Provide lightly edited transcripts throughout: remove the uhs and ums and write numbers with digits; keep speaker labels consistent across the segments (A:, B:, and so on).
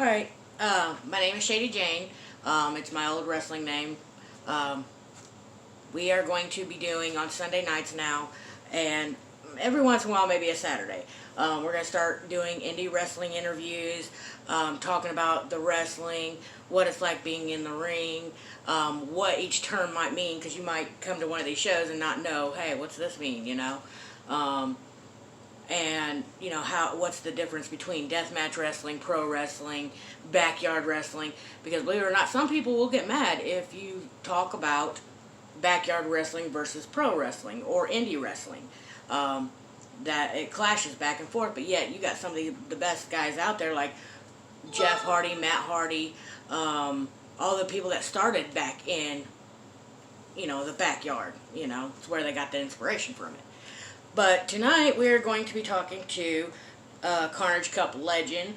A: Alright, my name is Shady Jayne. It's my old wrestling name. Um, we are going to be doing on Sunday nights now, and every once in a while, maybe a Saturday. We're going to start doing indie wrestling interviews, talking about the wrestling, what it's like being in the ring, what each term might mean, because you might come to one of these shows and not know, hey, what's this mean, you know? And what's the difference between deathmatch wrestling, pro wrestling, backyard wrestling, because believe it or not, some people will get mad if you talk about backyard wrestling versus pro wrestling or indie wrestling. That it clashes back and forth, but yet you got some of the best guys out there like Jeff Hardy, Matt Hardy, all the people that started back in the backyard. It's where they got the inspiration from it. But tonight we're going to be talking to Carnage Cup legend,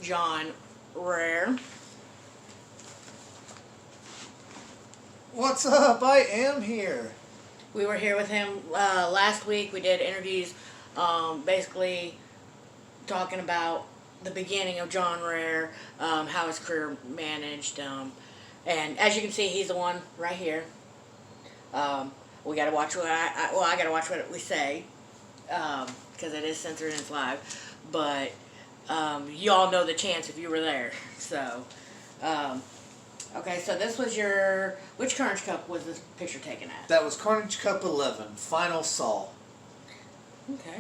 A: John Rare.
B: What's up? I am here.
A: We were here with him last week. We did interviews basically talking about the beginning of John Rare, how his career managed. And as you can see, he's the one right here. We got to watch what I got to watch what we say, because it is censored and it's live. But y'all know the chance if you were there. So, okay, so this was which Carnage Cup was this picture taken at?
B: That was Carnage Cup 11, Final Saw.
A: Okay.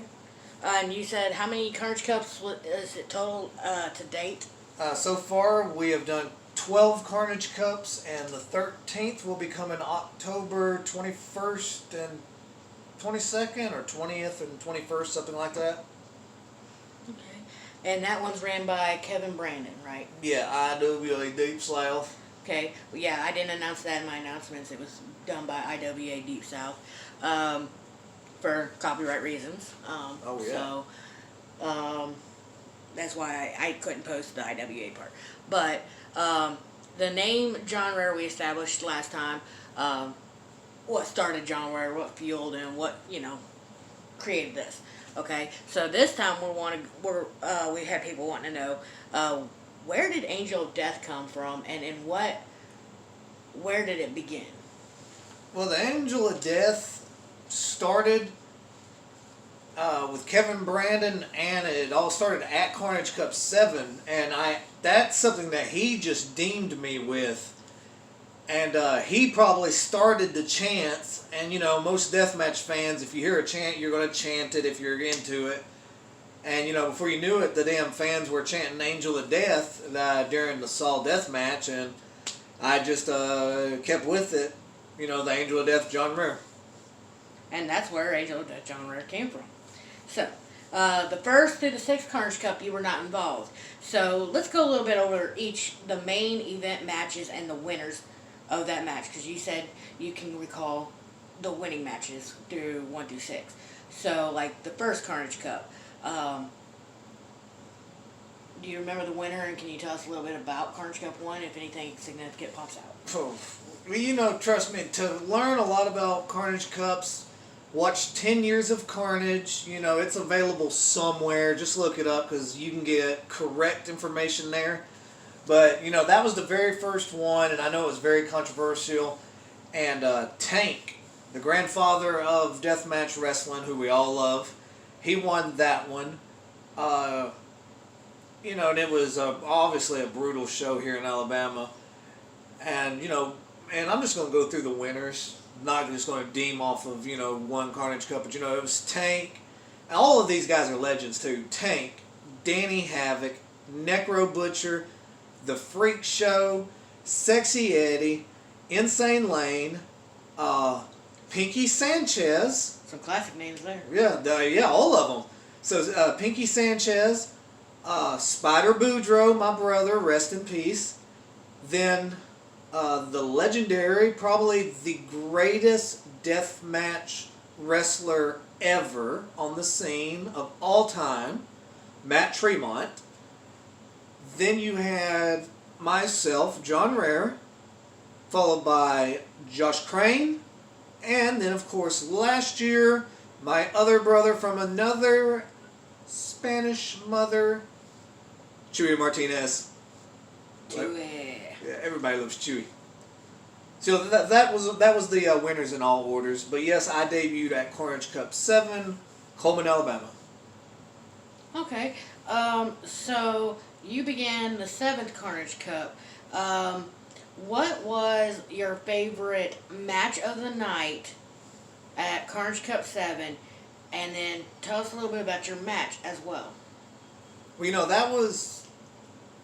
A: And you said how many Carnage Cups is it total to date?
B: So far, we have done 12 Carnage Cups, and the 13th will be coming October 21st and 22nd, or 20th and 21st, something like that.
A: Okay. And that one's ran by Kevin Brandon, right?
B: Yeah, IWA Deep South.
A: Okay. Well, yeah, I didn't announce that in my announcements. It was done by IWA Deep South for copyright reasons.
B: Oh, yeah.
A: So that's why I couldn't post the IWA part. But the name John Rare we established last time, what started John Rare, what fueled him, what created this. Okay, so this time we have people wanting to know where did Angel of Death come from, and where did it begin?
B: Well, the Angel of Death started with Kevin Brandon, and it all started at Carnage Cup 7, and that's something that he just deemed me with, and he probably started the chants, and most deathmatch fans, if you hear a chant, you're going to chant it if you're into it, and before you knew it, the damn fans were chanting Angel of Death during the Saw deathmatch, and I just kept with it, the Angel of Death John Rare.
A: And that's where Angel of Death John Rare came from. So, the first through the sixth Carnage Cup, you were not involved. So, let's go a little bit over the main event matches and the winners of that match. Because you said you can recall the winning matches through 1 through 6. So, like the first Carnage Cup, do you remember the winner? And can you tell us a little bit about Carnage Cup 1, if anything significant pops out?
B: Well, trust me, to learn a lot about Carnage Cups, watch 10 Years of Carnage. It's available somewhere. Just look it up because you can get correct information there. But, that was the very first one, and I know it was very controversial. And Tank, the grandfather of deathmatch wrestling, who we all love, he won that one. And it was obviously a brutal show here in Alabama. And, and I'm just going to go through the winners. Not just going to deem off of, one Carnage Cup, but, it was Tank. And all of these guys are legends, too. Tank, Danny Havoc, Necro Butcher, The Freak Show, Sexy Eddie, Insane Lane, Pinky Sanchez.
A: Some classic names there.
B: Yeah, all of them. So, Pinky Sanchez, Spider Boudreaux, my brother, rest in peace. Then the legendary, probably the greatest deathmatch wrestler ever on the scene of all time, Matt Tremont. Then you had myself, John Rare, followed by Josh Crane, and then of course last year, my other brother from another Spanish mother, Chewy Martinez.
A: Chewy.
B: Yeah, everybody loves Chewy. So that was the winners in all orders. But yes, I debuted at Carnage Cup 7, Coleman, Alabama.
A: Okay. So you began the 7th Carnage Cup. What was your favorite match of the night at Carnage Cup 7? And then tell us a little bit about your match as well.
B: Well, that was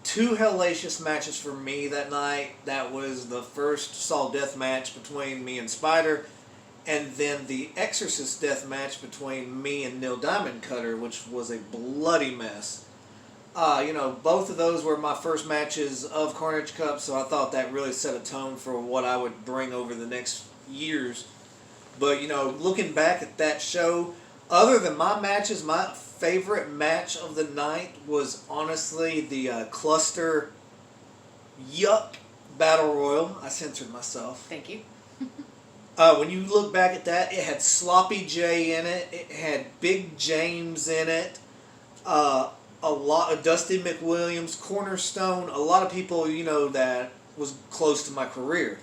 B: 2 hellacious matches for me that night. That was the first Saw death match between me and Spider, and then the Exorcist death match between me and Neil Diamond Cutter, which was a bloody mess. Both of those were my first matches of Carnage Cup, so I thought that really set a tone for what I would bring over the next years. But, looking back at that show, other than my matches, my favorite match of the night was honestly the Cluster Yuck Battle Royal. I censored myself.
A: Thank you.
B: When you look back at that, it had Sloppy J in it. It had Big James in it. A lot of Dusty McWilliams, Cornerstone. A lot of people, that was close to my career.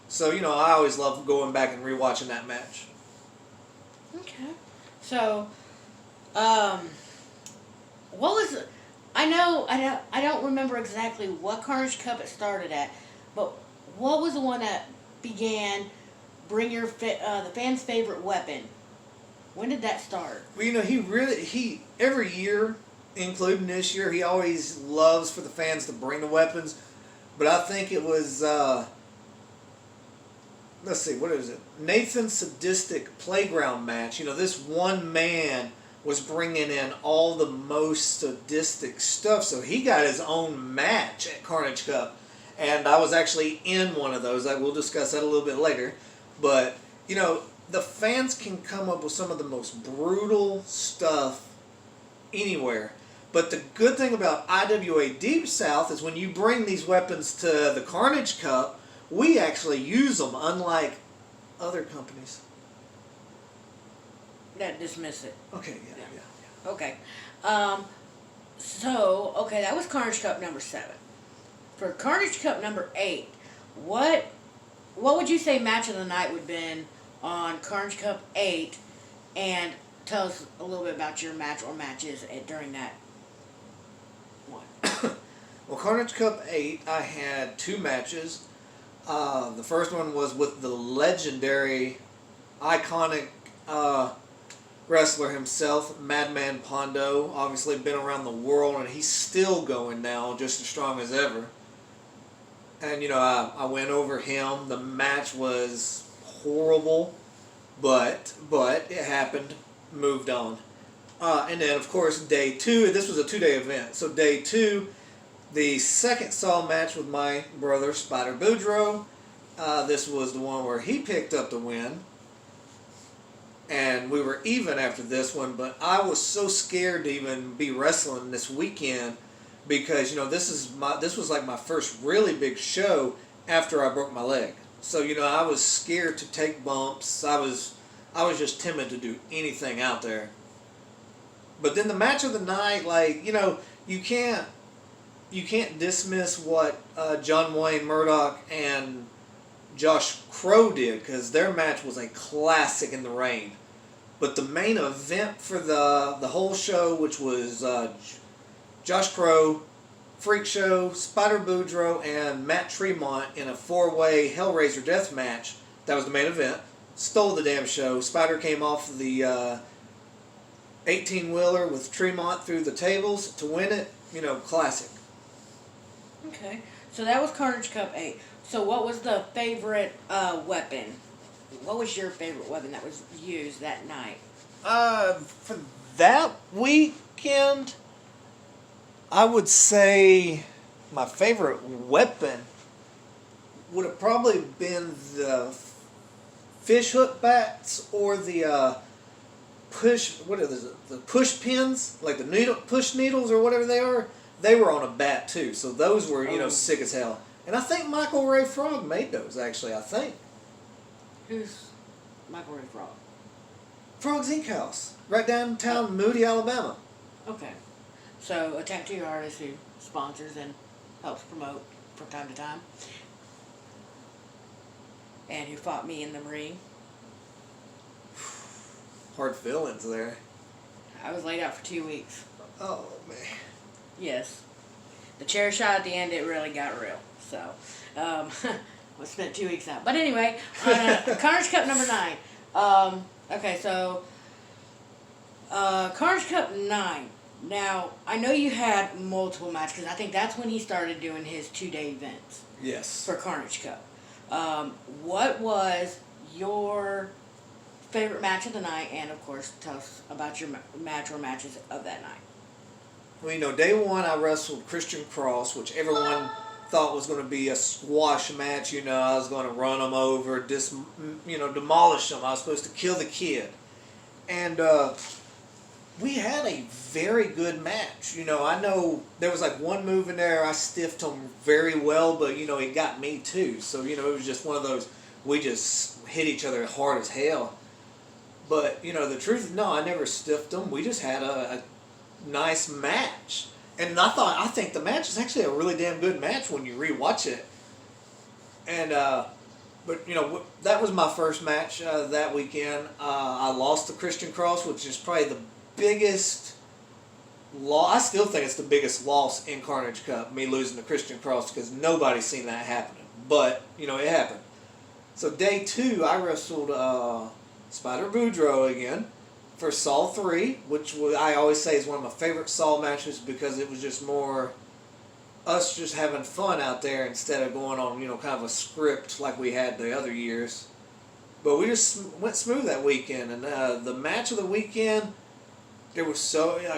B: So, I always love going back and rewatching that match.
A: Okay. So, what was it? I don't remember exactly what Carnage Cup it started at, but what was the one that began bring your the fans' favorite weapon? When did that start?
B: Well, he every year, including this year, he always loves for the fans to bring the weapons. But I think it was, let's see, what is it? Nathan's Sadistic Playground match. This one man was bringing in all the most sadistic stuff, so he got his own match at Carnage Cup. And I was actually in one of those. I will discuss that a little bit later. But, the fans can come up with some of the most brutal stuff anywhere. But the good thing about IWA Deep South is when you bring these weapons to the Carnage Cup, we actually use them, unlike other companies.
A: That dismiss it.
B: Okay, yeah.
A: Okay. That was Carnage Cup number 7. For Carnage Cup number 8, what would you say match of the night would have been on Carnage Cup 8? And tell us a little bit about your match or matches during that one.
B: Well, Carnage Cup 8, I had 2 matches. The first one was with the legendary, iconic wrestler himself, Madman Pondo. Obviously been around the world, and he's still going now, just as strong as ever. And, I went over him. The match was horrible, but it happened, moved on. And then, of course, day 2, this was a 2-day event. So day 2, the second Saw match with my brother, Spider Boudreaux. This was the one where he picked up the win. And we were even after this one, but I was so scared to even be wrestling this weekend because, this was like my first really big show after I broke my leg. So, I was scared to take bumps. I was just timid to do anything out there. But then the match of the night, you can't dismiss what John Wayne Murdoch and Josh Crow did, because their match was a classic in the ring. But the main event for the whole show, which was Josh Crow, Freak Show, Spider Boudreaux, and Matt Tremont in a 4-way Hellraiser death match, that was the main event, stole the damn show. Spider came off the 18-wheeler with Tremont through the tables to win it. Classic.
A: Okay, so that was Carnage Cup 8. So what was the favorite weapon? What was your favorite weapon that was used that night?
B: For that weekend, I would say my favorite weapon would have probably been the fish hook bats or the the push pins, like the push needles or whatever they are. They were on a bat too, so those were sick as hell. And I think Michael Ray Frog made those, actually. I think.
A: Who's Michael Ray Frog?
B: Frog's Ink House, right downtown Moody, Alabama.
A: Okay. So a tattoo artist who sponsors and helps promote from time to time, and who fought me in the ring.
B: Hard feelings there.
A: I was laid out for 2 weeks.
B: Oh man.
A: Yes. The chair shot at the end, it really got real. So, we spent 2 weeks out. But anyway, Carnage Cup number 9. Okay, so, Carnage Cup 9. Now, I know you had multiple matches, because I think that's when he started doing his 2-day events.
B: Yes.
A: For Carnage Cup. What was your favorite match of the night, and of course, tell us about your match or matches of that night.
B: Well, day one I wrestled Christian Cross, which everyone thought was going to be a squash match. I was going to run him over, demolish him. I was supposed to kill the kid. And we had a very good match. I know there was like one move in there I stiffed him very well, but it got me too. So it was just one of those, we just hit each other hard as hell. But the truth is, no, I never stiffed him. We just had a nice match. And I think the match is actually a really damn good match when you rewatch it. And but that was my first match that weekend. I lost to Christian Cross, which is probably the biggest loss. I still think it's the biggest loss in Carnage Cup, me losing to Christian Cross, because nobody's seen that happening. But it happened. So day two, I wrestled Spider Boudreaux again for Saw 3, which I always say is one of my favorite Saw matches, because it was just more us just having fun out there instead of going on kind of a script like we had the other years. But we just went smooth that weekend. And the match of the weekend, there was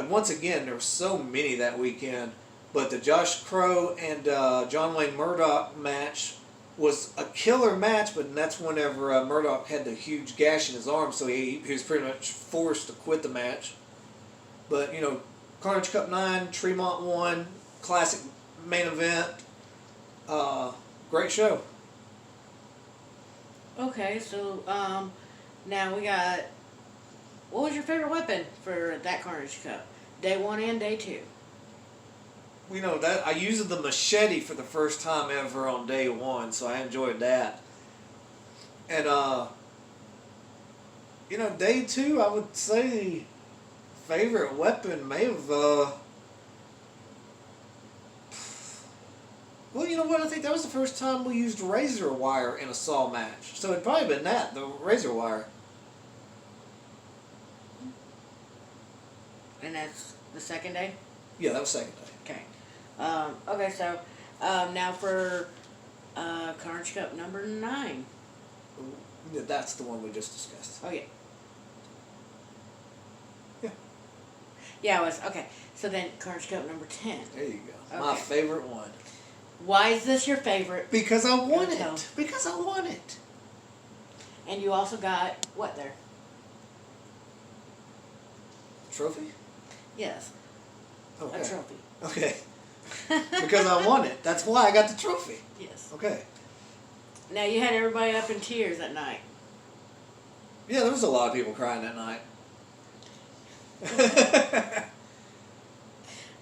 B: once again, there were so many that weekend. But the Josh Crow and John Wayne Murdoch match was a killer match, but that's whenever Murdoch had the huge gash in his arm, so he was pretty much forced to quit the match. But, Carnage Cup 9, Tremont won, classic main event, great show. Okay, so
A: now we got, what was your favorite weapon for that Carnage Cup? Day 1 and day 2.
B: That I used the machete for the first time ever on day 1, so I enjoyed that. And day 2, I would say favorite weapon may have well, you know what? I think that was the first time we used razor wire in a Saw match, so it'd probably been the razor wire.
A: And that's the second day?
B: Yeah, that was second day.
A: Okay. Okay, so now for Carnage Cup number 9.
B: That's the one we just discussed.
A: Oh, yeah.
B: Yeah.
A: Yeah, it was. Okay, so then Carnage Cup number 10.
B: There you go.
A: Okay.
B: My favorite one.
A: Why is this your favorite?
B: Because I want it. Because I want it.
A: And you also got what there?
B: Trophy?
A: Yes.
B: Okay.
A: A trophy.
B: Okay. Because I won it. That's why I got the trophy.
A: Yes.
B: Okay.
A: Now you had everybody up in tears that night.
B: Yeah, there was a lot of people crying that night.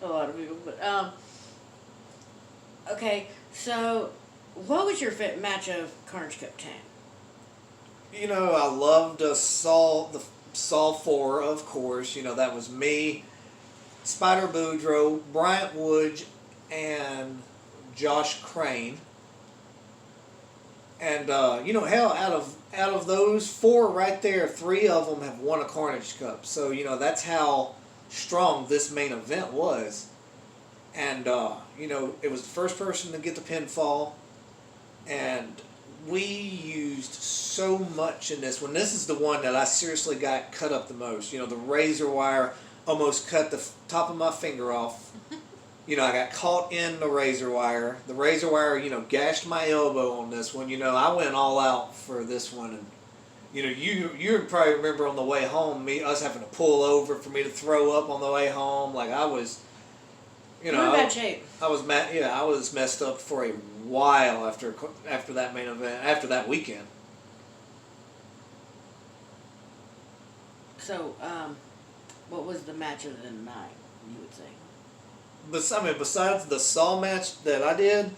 A: A lot of people, but okay, so what was your match of Carnage Cup 10?
B: I loved Saw 4, of course. That was me, Spider Boudreaux, Bryant Woods, and Josh Crane. And hell, out of those 4 right there, 3 of them have won a Carnage Cup. So that's how strong this main event was. And it was the first person to get the pinfall, and we used so much in this one. This is the one that I seriously got cut up the most. The razor wire almost cut the top of my finger off. I got caught in the razor wire. The razor wire, gashed my elbow on this one. I went all out for this one. And, you probably remember on the way home, us having to pull over for me to throw up on the way home. Like, I was,
A: you were in bad shape.
B: I was messed up for a while after that main event, after that weekend.
A: So, what was the match of the night, you would say?
B: besides the Saw match that I did,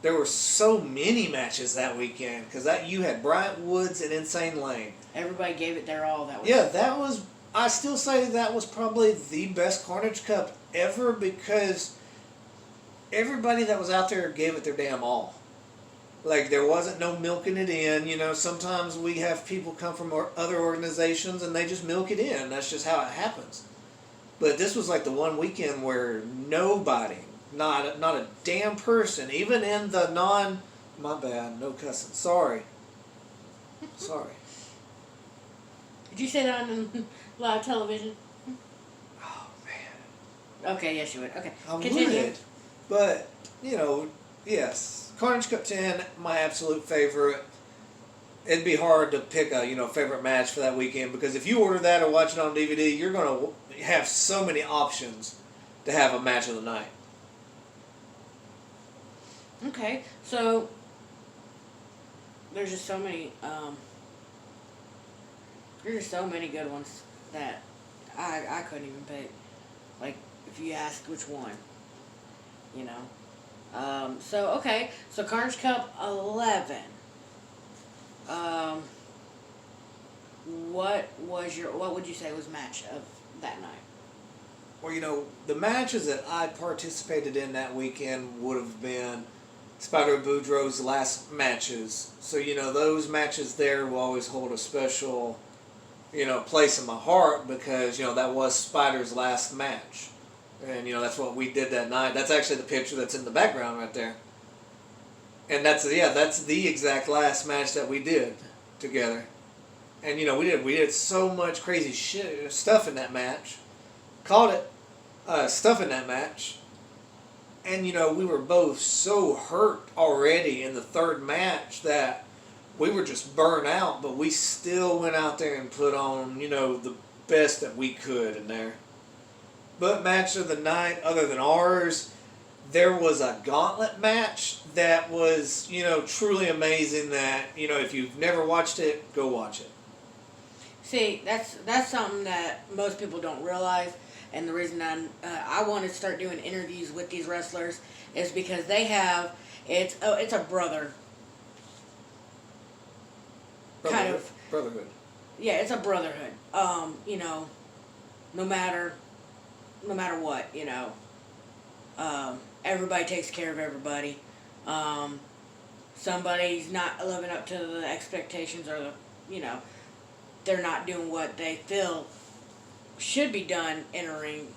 B: there were so many matches that weekend because you had Bryant Woods and Insane Lane.
A: Everybody gave it their all that week.
B: Yeah, that was. I still say that was probably the best Carnage Cup ever because everybody that was out there gave it their damn all. Like, there wasn't no milking it in. You know, sometimes we have people come from other organizations and they just milk it in. That's just how it happens. But this was like the one weekend where nobody, not a damn person, even in the my bad, no cussing, sorry.
A: Did you say that on live television?
B: Oh, man.
A: Okay, yes you would. Okay,
B: I
A: continue.
B: would, but, you know, yes. Carnage Cup 10, my absolute favorite. It'd be hard to pick a, favorite match for that weekend because if you order that or watch it on DVD, you're going to have so many options to have a match of the night.
A: Okay, so there's just so many good ones that I couldn't even pick. Like, if you ask which one, so Carnage Cup 11. What would you say was match of that night?
B: Well, the matches that I participated in that weekend would have been Spider Boudreaux's last matches. So, those matches there will always hold a special, place in my heart because, that was Spider's last match. And, that's what we did that night. That's actually the picture that's in the background right there. And that's the exact last match that we did together. And, we did so much crazy stuff in that match. Called it stuff in that match. And, we were both so hurt already in the third match that we were just burnt out, but we still went out there and put on, the best that we could in there. But match of the night, other than ours, there was a gauntlet match that was, truly amazing that, if you've never watched it, go watch it.
A: See, that's something that most people don't realize. And the reason I want to start doing interviews with these wrestlers is because they have, it's a brotherhood.
B: Brotherhood.
A: Yeah, it's a brotherhood. No matter what, everybody takes care of everybody. Somebody's not living up to the expectations or they're not doing what they feel should be done in a ring.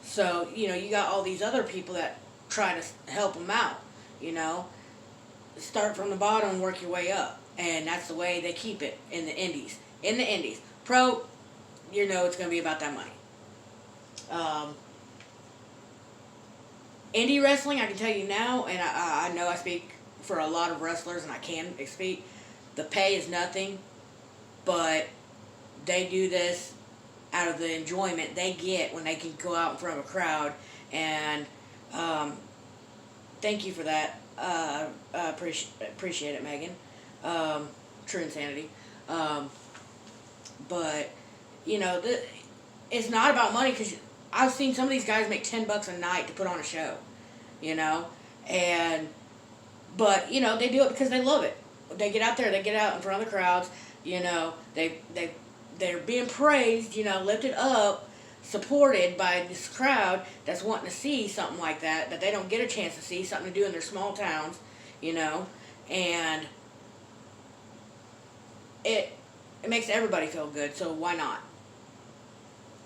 A: So, you got all these other people that try to help them out, Start from the bottom and work your way up. And that's the way they keep it in the indies. In the indies. Pro, it's going to be about that money. Indie wrestling, I can tell you now, and I know I speak for a lot of wrestlers, and I can speak, the pay is nothing, but they do this out of the enjoyment they get when they can go out in front of a crowd, and thank you for that. Appreciate it, Megan. True Insanity. But, it's not about money, because I've seen some of these guys make $10 a night to put on a show, but they do it because they love it. They get out there, they get out in front of the crowds, they're being praised, lifted up, supported by this crowd that's wanting to see something like that they don't get a chance to see, something to do in their small towns, and it makes everybody feel good, so why not?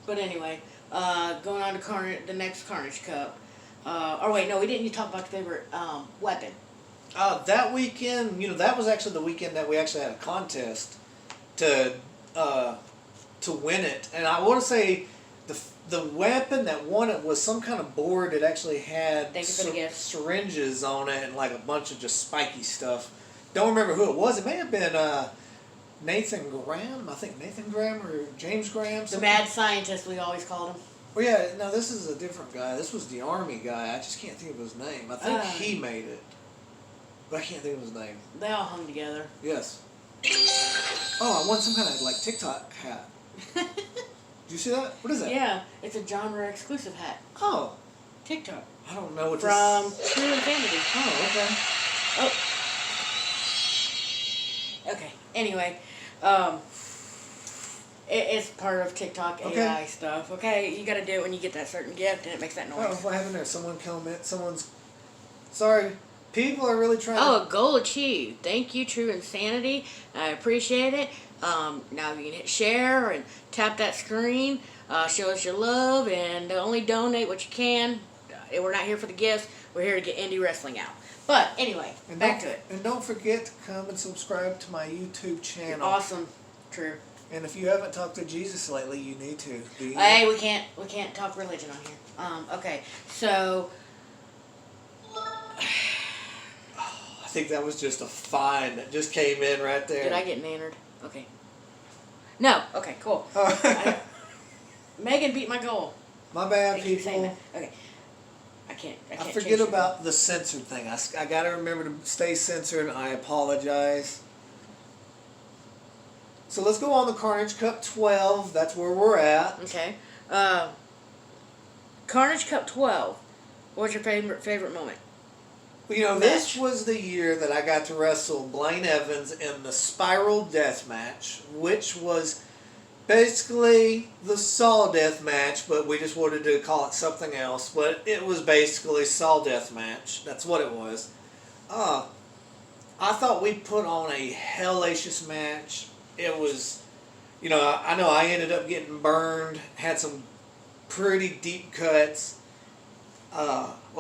A: But anyway, going on to the next Carnage Cup. We didn't talk about the favorite weapon.
B: That weekend, that was actually the weekend that we actually had a contest to win it. And I want to say the weapon that won it was some kind of board that actually had syringes on it and like a bunch of just spiky stuff. Don't remember who it was. It may have been Nathan Graham. I think Nathan Graham or James Graham.
A: The mad scientist, we always called him.
B: Well, yeah, no, this is a different guy. This was the Army guy. I just can't think of his name. I think he made it. But I can't think of his name.
A: They all hung together.
B: Yes. Oh, I won some kind of, TikTok hat. Did you see that? What is that?
A: Yeah, it's a genre exclusive hat.
B: Oh.
A: TikTok.
B: I don't know what
A: From
B: this...
A: True Insanity.
B: Oh, okay.
A: Oh. Okay. Anyway, it's part of TikTok AI stuff. Okay, you got to do it when you get that certain gift, and it makes that noise.
B: Oh, what happened there? Someone comment. Someone's... Sorry. People are really trying
A: Oh, a goal achieved. Thank you, True Insanity. I appreciate it. Now you can hit share and tap that screen. Show us your love and only donate what you can. We're not here for the gifts. We're here to get indie wrestling out. But anyway, back to it.
B: And don't forget to come and subscribe to my YouTube channel.
A: Awesome. True.
B: And if you haven't talked to Jesus lately, you need to.
A: Hey, we can't talk religion on here. Okay, so
B: I think that was just a fine that just came in right there.
A: did I get nannered? Okay. No. Okay. Cool. Megan beat my goal.
B: My bad,
A: I keep saying
B: people.
A: that. Okay. I can't
B: I forget about the censored thing. I got to remember to stay censored, and I apologize. So let's go on the Carnage Cup 12. That's where we're at.
A: Okay. Carnage Cup 12. What was your favorite moment?
B: You know, this was the year that I got to wrestle Blaine Evans in the Spiral Death Match, which was basically the Saw Death Match, but we just wanted to call it something else. But it was basically Saw Death Match. That's what it was. I thought we put on a hellacious match. It was, you know I ended up getting burned, had some pretty deep cuts.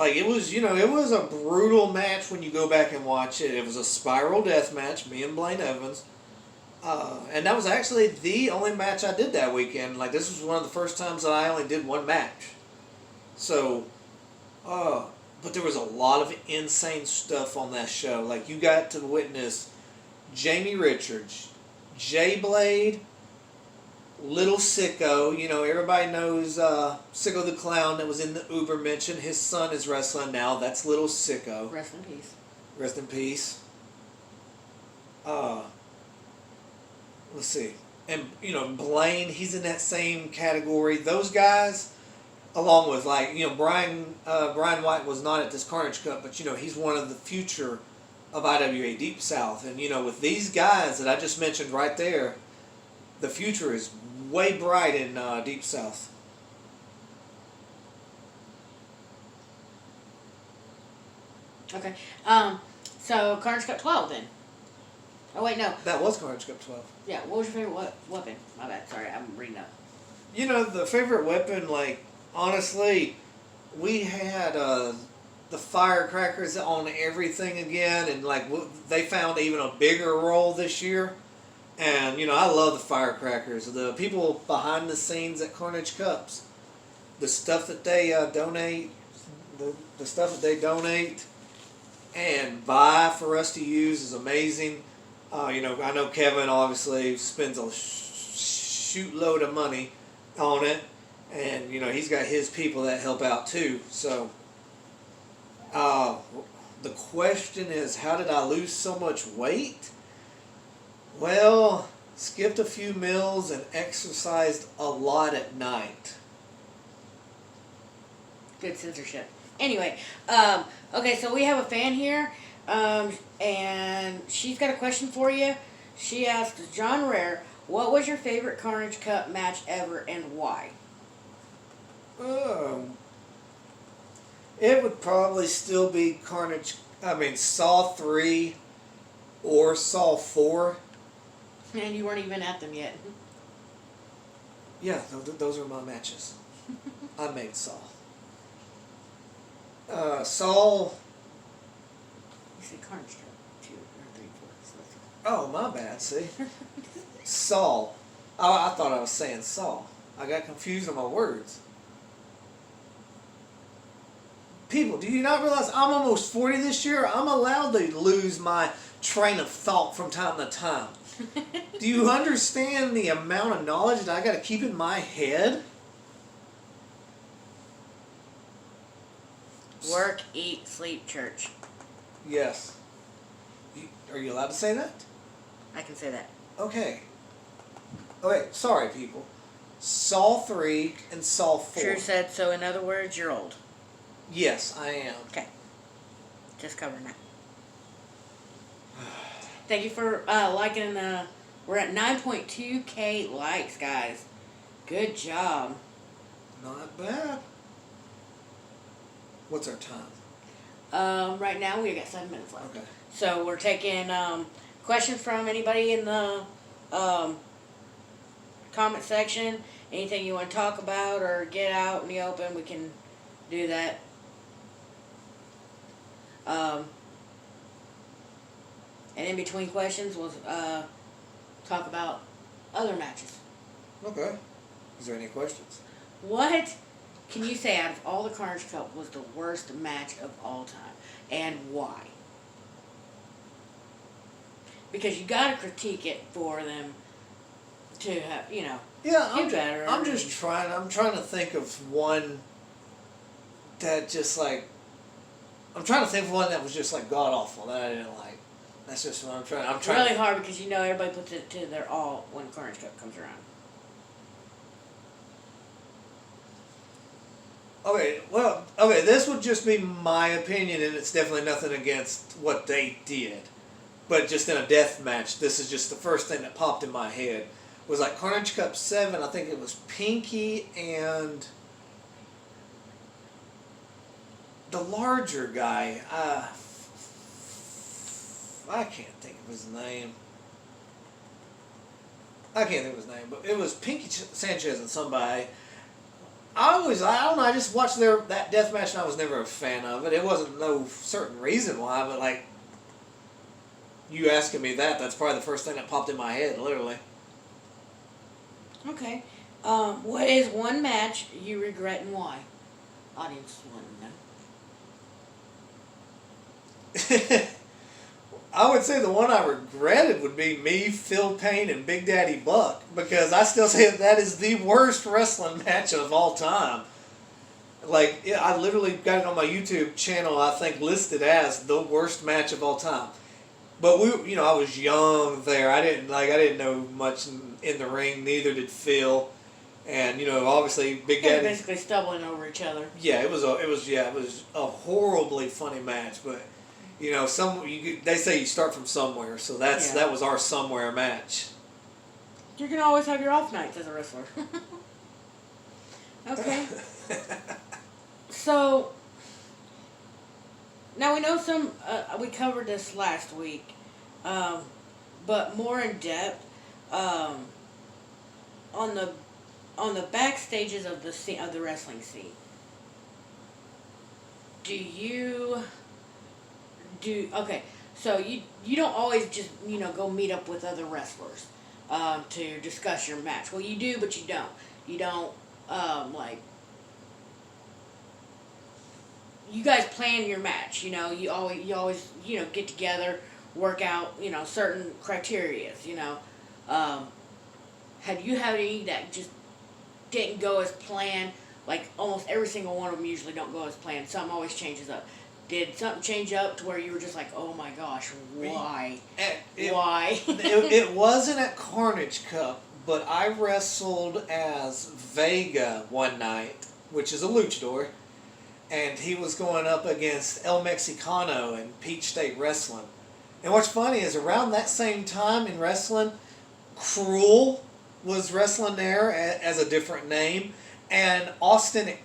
B: It was a brutal match when you go back and watch it. It was a spiral death match, me and Blaine Evans. And that was actually the only match I did that weekend. Like, this was one of the first times that I only did one match. So, but there was a lot of insane stuff on that show. Like, you got to witness Jamie Richards, Jay Blade, Little Sicko. You know, everybody knows Sicko the Clown that was in the Uber mention. His son is wrestling now. That's Little Sicko.
A: Rest in peace.
B: Rest in peace. Let's see. And, you know, Blaine, he's in that same category. Those guys, along with, like, you know, Brian White was not at this Carnage Cup, but, you know, he's one of the future of IWA Deep South. And, you know, with these guys that I just mentioned right there, the future is way bright in Deep South.
A: Okay. So Carnage Cup 12 then. Oh wait, no.
B: That was Carnage Cup 12.
A: Yeah. What was your favorite weapon? My bad. Sorry, I'm reading up.
B: You know, the favorite weapon, like, honestly, we had the firecrackers on everything again, and, like, they found even a bigger role this year. And, you know, I love the firecrackers. The people behind the scenes at Carnage Cups, the stuff that they donate, the stuff that they donate and buy for us to use is amazing. You know, I know Kevin obviously spends a shoot load of money on it, and, you know, he's got his people that help out too. So, the question is, how did I lose so much weight? Well, skipped a few meals and exercised a lot at night.
A: Good censorship. Anyway, okay, so we have a fan here, and she's got a question for you. She asks, John Rare, what was your favorite Carnage Cup match ever and why?
B: It would probably still be Saw 3 or Saw 4.
A: And you weren't even at them yet.
B: Yeah, those are my matches. I made Saw. Saw.
A: You said Carnage Cup 2 or 3, 4.
B: Oh, my bad. See, Saw. I thought I was saying Saw. I got confused on my words. People, do you not realize I'm almost 40 this year? I'm allowed to lose my train of thought from time to time. Do you understand the amount of knowledge that I got to keep in my head?
A: Work, eat, sleep, church.
B: Yes. Are you allowed to say that?
A: I can say that.
B: Okay. Okay, sorry, people. Saw 3 and Saw 4.
A: True said, so in other words, you're old.
B: Yes, I am.
A: Okay. Just covering that. Thank you for liking. We're at 9.2K likes, guys. Good job.
B: Not bad. What's our time?
A: Right now we got 7 minutes left.
B: Okay.
A: So we're taking questions from anybody in the comment section. Anything you want to talk about or get out in the open, we can do that. And in between questions, we'll talk about other matches.
B: Okay. Is there any questions?
A: What can you say out of all the Carnage Cup was the worst match of all time, and why? Because you got to critique it for them to have,
B: Yeah,
A: get better.
B: I'm trying to think of one that just like. I'm trying to think of one that was just like god awful that I didn't like. That's just what I'm trying. I'm trying.
A: Really hard because everybody puts it to their all when Carnage Cup comes around.
B: Okay, this would just be my opinion, and it's definitely nothing against what they did. But just in a death match, this is just the first thing that popped in my head. Was like Carnage Cup 7, I think it was Pinky and the larger guy. I can't think of his name. But it was Pinky Sanchez and somebody. I don't know, I just watched that death match and I was never a fan of it. It wasn't no certain reason why, but like, you asking me that's probably the first thing that popped in my head, literally.
A: Okay. What is one match you regret and why? Audience want to know.
B: I would say the one I regretted would be me, Phil Payne, and Big Daddy Buck, because I still say that is the worst wrestling match of all time. Like, I literally got it on my YouTube channel, I think, listed as the worst match of all time. But I was young there. I didn't know much in the ring. Neither did Phil, and obviously Big Daddy.
A: They're basically stumbling over each other.
B: Yeah, it was a horribly funny match, but. They say you start from somewhere, so that was our somewhere match.
A: You're gonna always have your off nights as a wrestler. Okay. So now we know we covered this last week, but more in depth on the backstages of the wrestling scene. So you don't always just go meet up with other wrestlers to discuss your match. Well, you do, but you don't. You don't you guys plan your match. You always get together, work out certain criterias. Have you had any that just didn't go as planned? Like almost every single one of them usually don't go as planned. Something always changes up. Did something change up to where you were just like, oh my gosh, why? Why?
B: It wasn't at Carnage Cup, but I wrestled as Vega one night, which is a luchador, and he was going up against El Mexicano in Peach State Wrestling. And what's funny is around that same time in wrestling, Cruel was wrestling there as a different name, and Austin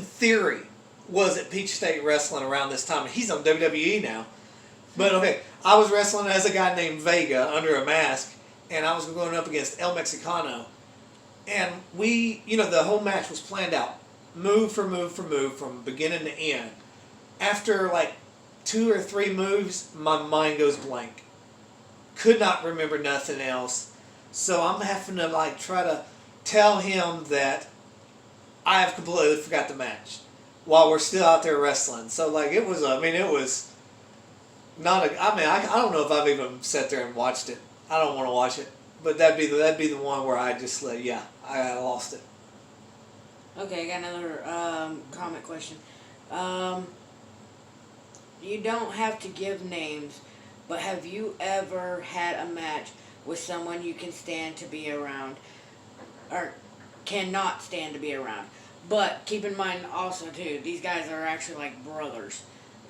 B: Theory was at Peach State Wrestling around this time. He's on WWE now. But okay, I was wrestling as a guy named Vega under a mask, and I was going up against El Mexicano. And the whole match was planned out, move for move for move, from beginning to end. After like 2 or 3 moves, my mind goes blank. Could not remember nothing else. So I'm having to try to tell him that I have completely forgot the match while we're still out there wrestling. So it was not I don't know if I've even sat there and watched it. I don't want to watch it. But that'd be the one where I just I lost it.
A: Okay, I got another comment question. You don't have to give names, but have you ever had a match with someone you can stand to be around, or cannot stand to be around? But keep in mind also too, these guys are actually like brothers.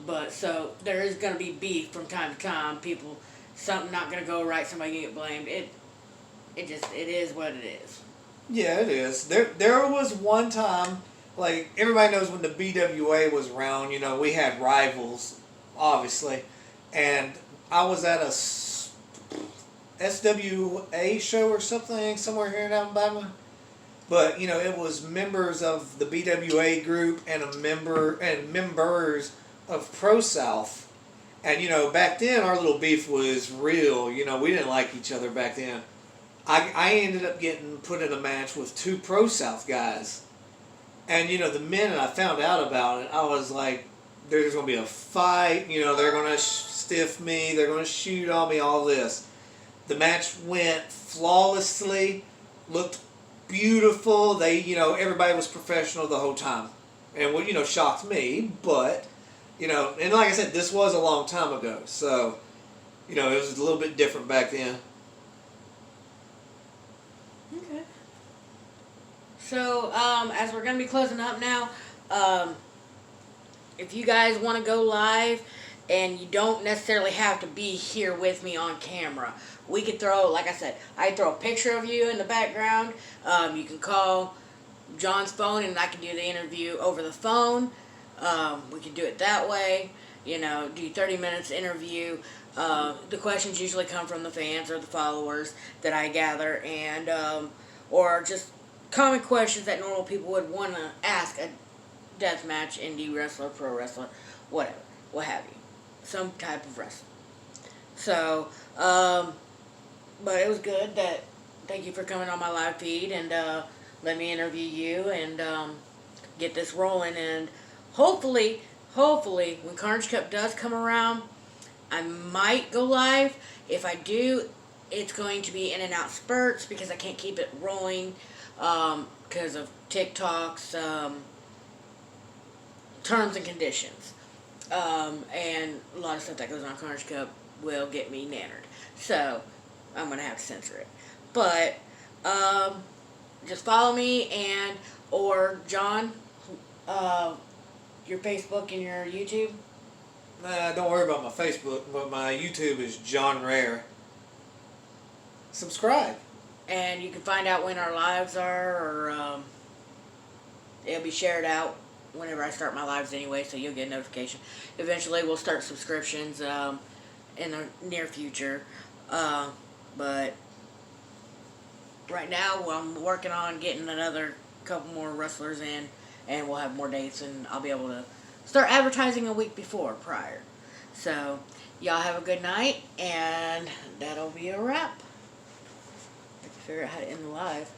A: But so there is gonna be beef from time to time. People, something not gonna go right, somebody gonna get blamed. It is what it is.
B: Yeah, it is. There was one time, like everybody knows when the BWA was around. You know, we had rivals, obviously, and I was at a SWA show or something somewhere here in Alabama. But you know, it was members of the BWA group and members of Pro South. And you know, back then our little beef was real. You know, we didn't like each other back then. I ended up getting put in a match with two Pro South guys. And you know, the minute I found out about it, I was like, there's going to be a fight. You know, they're going to stiff me. They're going to shoot on me, all this. The match went flawlessly, looked beautiful. They, you know, everybody was professional the whole time. And what, you know, shocked me, but, you know, and like I said, this was a long time ago. So, you know, it was a little bit different back then.
A: Okay. So, as we're going to be closing up now, if you guys want to go live and you don't necessarily have to be here with me on camera, we could throw, like I said, I throw a picture of you in the background. You can call John's phone and I can do the interview over the phone. We can do it that way. You know, do 30 minutes interview. The questions usually come from the fans or the followers that I gather, and or just common questions that normal people would want to ask a deathmatch, indie wrestler, pro wrestler, whatever, what have you, some type of wrestler. So, but it was good. Thank you for coming on my live feed and let me interview you and get this rolling. And hopefully, when Carnage Cup does come around, I might go live. If I do, it's going to be in and out spurts because I can't keep it rolling because of TikTok's terms and conditions. And a lot of stuff that goes on Carnage Cup will get me nannered. So, I'm going to have to censor it. But, just follow me and, or John, your Facebook and your YouTube.
B: Nah, don't worry about my Facebook, but my YouTube is John Rare. Subscribe.
A: And you can find out when our lives are, or it'll be shared out whenever I start my lives anyway, so you'll get a notification. Eventually, we'll start subscriptions in the near future. But right now, I'm working on getting another couple more wrestlers in, and we'll have more dates, and I'll be able to start advertising a week prior. So, y'all have a good night, and that'll be a wrap. I can figure out how to end the live.